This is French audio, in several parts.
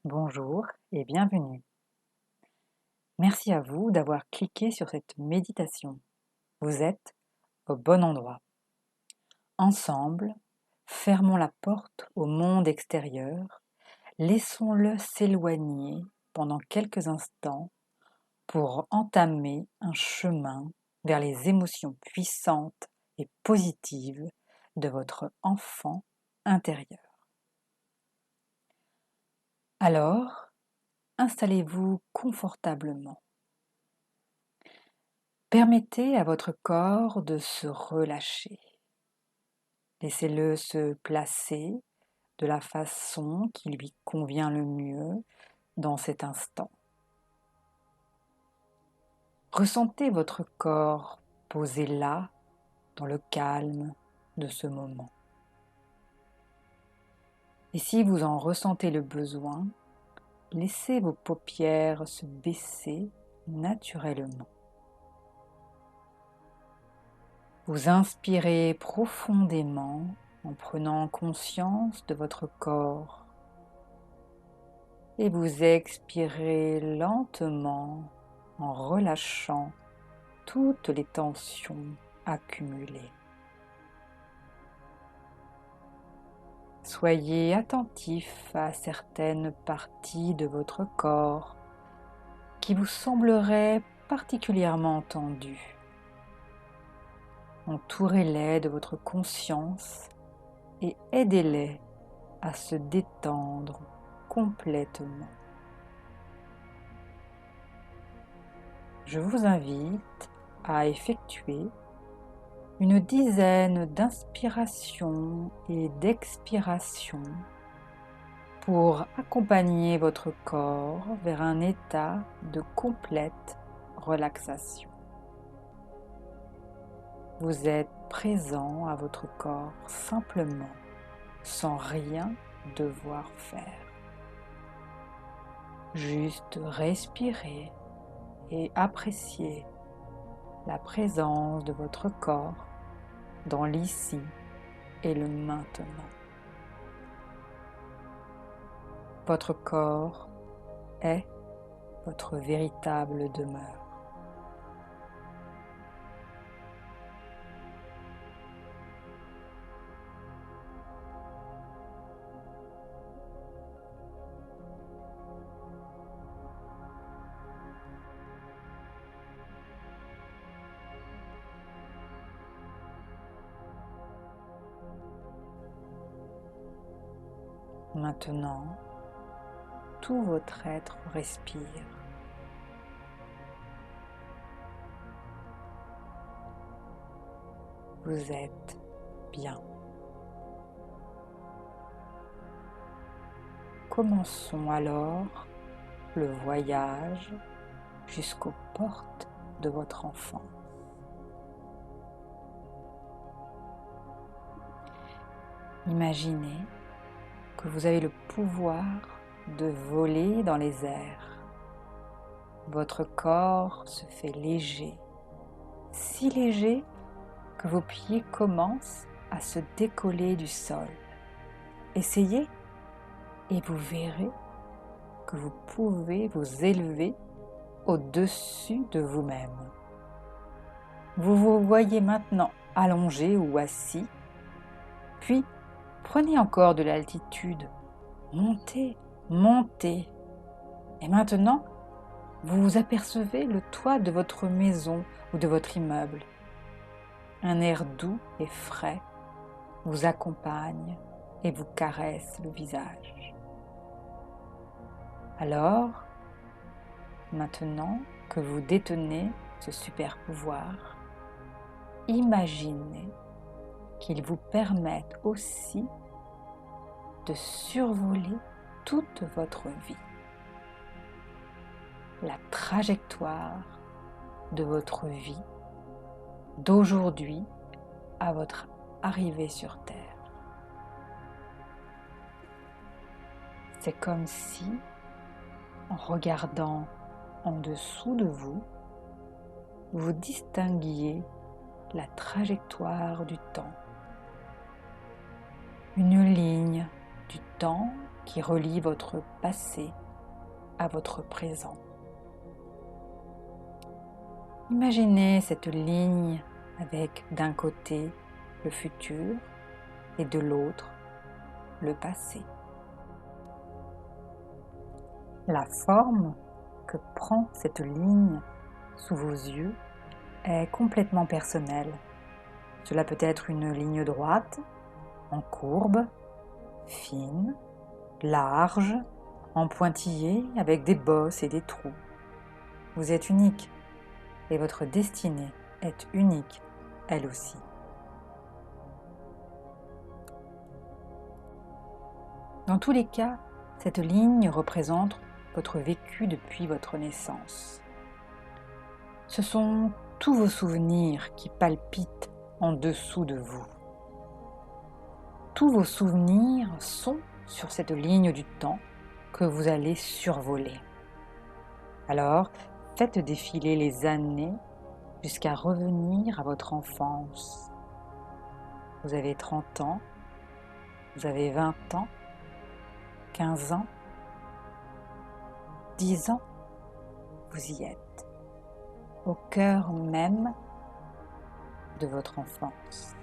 Bonjour et bienvenue. Merci à vous d'avoir cliqué sur cette méditation. Vous êtes au bon endroit. Ensemble, fermons la porte au monde extérieur, laissons-le s'éloigner pendant quelques instants pour entamer un chemin vers les émotions puissantes et positives de votre enfant intérieur. Alors, installez-vous confortablement. Permettez à votre corps de se relâcher. Laissez-le se placer de la façon qui lui convient le mieux dans cet instant. Ressentez votre corps posé là, dans le calme de ce moment. Et si vous en ressentez le besoin, laissez vos paupières se baisser naturellement. Vous inspirez profondément en prenant conscience de votre corps et vous expirez lentement en relâchant toutes les tensions accumulées. Soyez attentif à certaines parties de votre corps qui vous sembleraient particulièrement tendues. Entourez-les de votre conscience et aidez-les à se détendre complètement. Je vous invite à effectuer une dizaine d'inspirations et d'expirations pour accompagner votre corps vers un état de complète relaxation. Vous êtes présent à votre corps simplement, sans rien devoir faire. Juste respirer et apprécier la présence de votre corps dans l'ici et le maintenant. Votre corps est votre véritable demeure. Maintenant, tout votre être respire. Vous êtes bien. Commençons alors le voyage jusqu'aux portes de votre enfant. Imaginez que vous avez le pouvoir de voler dans les airs. Votre corps se fait léger, si léger que vos pieds commencent à se décoller du sol. Essayez et vous verrez que vous pouvez vous élever au-dessus de vous-même. Vous vous voyez maintenant allongé ou assis, puis prenez encore de l'altitude, montez, montez. Et maintenant, vous apercevez le toit de votre maison ou de votre immeuble. Un air doux et frais vous accompagne et vous caresse le visage. Alors, maintenant que vous détenez ce super pouvoir, imaginez qu'il vous permette aussi de survoler toute votre vie. La trajectoire de votre vie, d'aujourd'hui à votre arrivée sur Terre. C'est comme si, en regardant en dessous de vous, vous distinguiez la trajectoire du temps. Une ligne du temps qui relie votre passé à votre présent. Imaginez cette ligne avec d'un côté le futur et de l'autre le passé. La forme que prend cette ligne sous vos yeux est complètement personnelle. Cela peut être une ligne droite, en courbe, fine, large, en pointillé avec des bosses et des trous. Vous êtes unique et votre destinée est unique, elle aussi. Dans tous les cas, cette ligne représente votre vécu depuis votre naissance. Ce sont tous vos souvenirs qui palpitent en dessous de vous. Tous vos souvenirs sont sur cette ligne du temps que vous allez survoler. Alors, faites défiler les années jusqu'à revenir à votre enfance. Vous avez 30 ans, vous avez 20 ans, 15 ans, 10 ans, vous y êtes, au cœur même de votre enfance.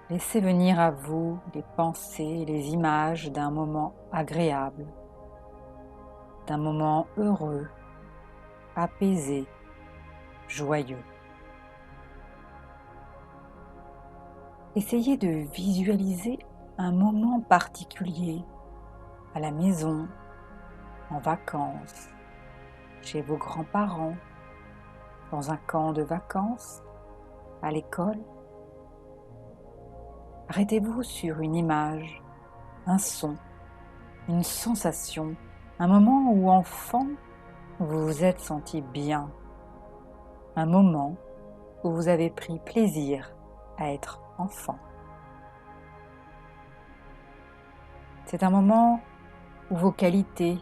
Laissez venir à vous les pensées et les images d'un moment agréable, d'un moment heureux, apaisé, joyeux. Essayez de visualiser un moment particulier à la maison, en vacances, chez vos grands-parents, dans un camp de vacances, à l'école. Arrêtez-vous sur une image, un son, une sensation, un moment où enfant vous vous êtes senti bien, un moment où vous avez pris plaisir à être enfant. C'est un moment où vos qualités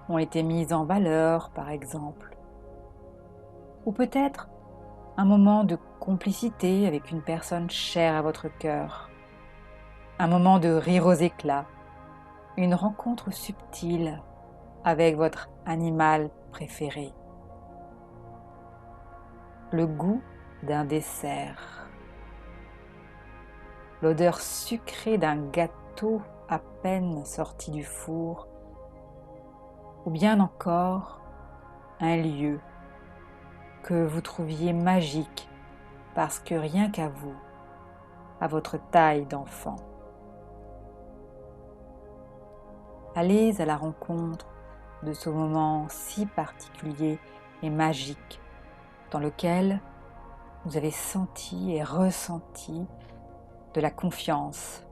ont été mises en valeur, par exemple. Ou peut-être un moment de complicité avec une personne chère à votre cœur. Un moment de rire aux éclats. Une rencontre subtile avec votre animal préféré. Le goût d'un dessert. L'odeur sucrée d'un gâteau à peine sorti du four. Ou bien encore un lieu que vous trouviez magique parce que rien qu'à vous, à votre taille d'enfant. Allez à la rencontre de ce moment si particulier et magique dans lequel vous avez senti et ressenti de la confiance,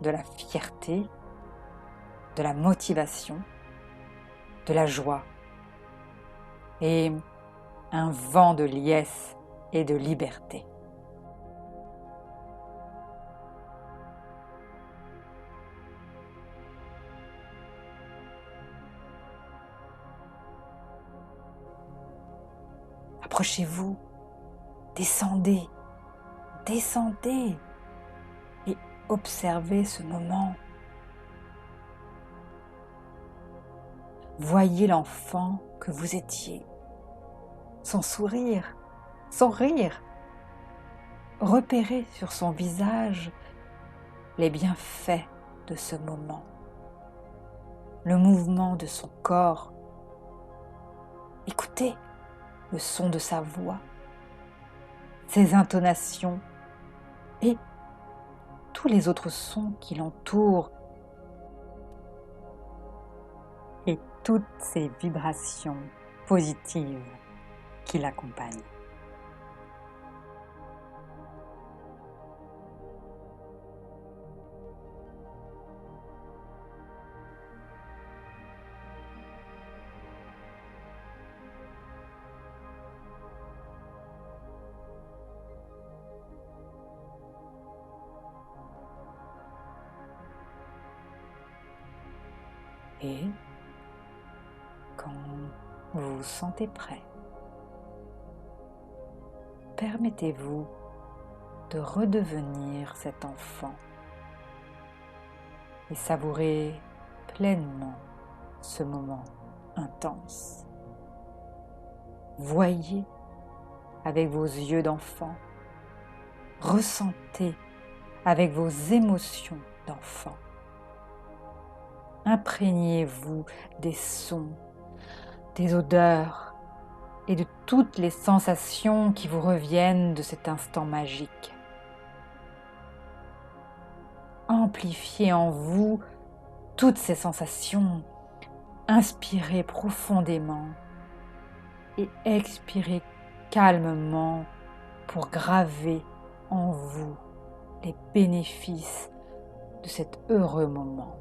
de la fierté, de la motivation, de la joie et un vent de liesse et de liberté. Approchez-vous, descendez, descendez et observez ce moment. Voyez l'enfant que vous étiez, son sourire, son rire. Repérez sur son visage les bienfaits de ce moment, le mouvement de son corps. Écoutez le son de sa voix, ses intonations et tous les autres sons qui l'entourent et toutes ces vibrations positives qui l'accompagnent. Et quand vous vous sentez prêt, permettez-vous de redevenir cet enfant et savourez pleinement ce moment intense. Voyez avec vos yeux d'enfant, ressentez avec vos émotions d'enfant. Imprégnez-vous des sons, des odeurs et de toutes les sensations qui vous reviennent de cet instant magique. Amplifiez en vous toutes ces sensations, inspirez profondément et expirez calmement pour graver en vous les bénéfices de cet heureux moment.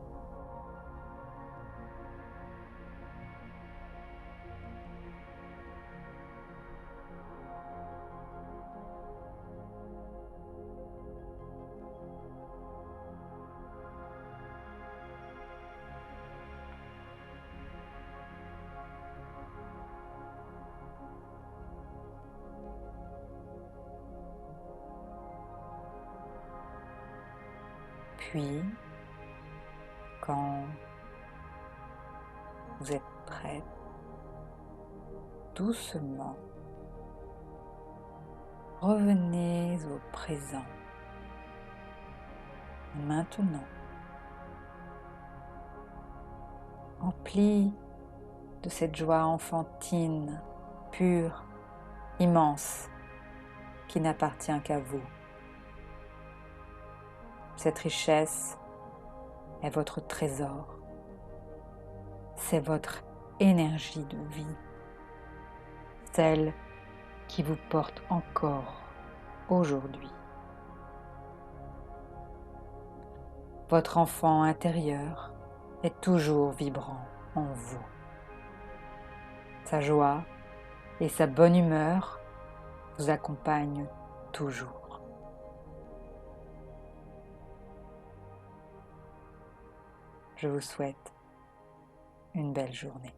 Puis, quand vous êtes prête, doucement, revenez au présent, maintenant, empli de cette joie enfantine, pure, immense, qui n'appartient qu'à vous. Cette richesse est votre trésor, c'est votre énergie de vie, celle qui vous porte encore aujourd'hui. Votre enfant intérieur est toujours vibrant en vous. Sa joie et sa bonne humeur vous accompagnent toujours. Je vous souhaite une belle journée.